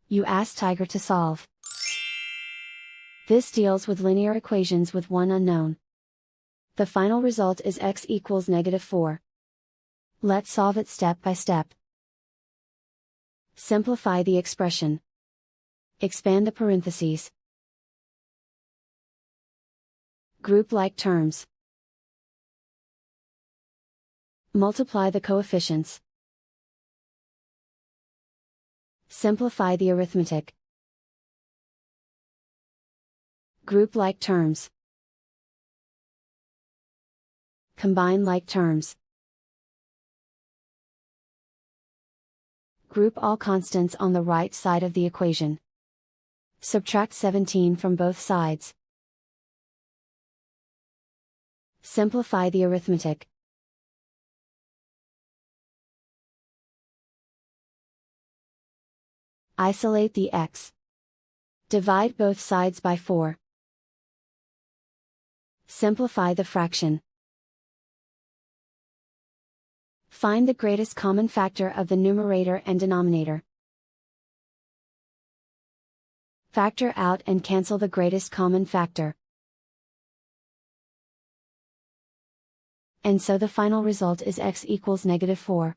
You ask Tiger to solve. This deals with linear equations with one unknown. The final result is x equals -4. Let's solve it step by step. Simplify the expression. Expand the parentheses. Group like terms. Multiply the coefficients. Simplify the arithmetic. Group like terms. Combine like terms. Group all constants on the right side of the equation. Subtract 17 from both sides. Simplify the arithmetic. Isolate the x. Divide both sides by 4. Simplify the fraction. Find the greatest common factor of the numerator and denominator. Factor out and cancel the greatest common factor. And so the final result is x equals -4.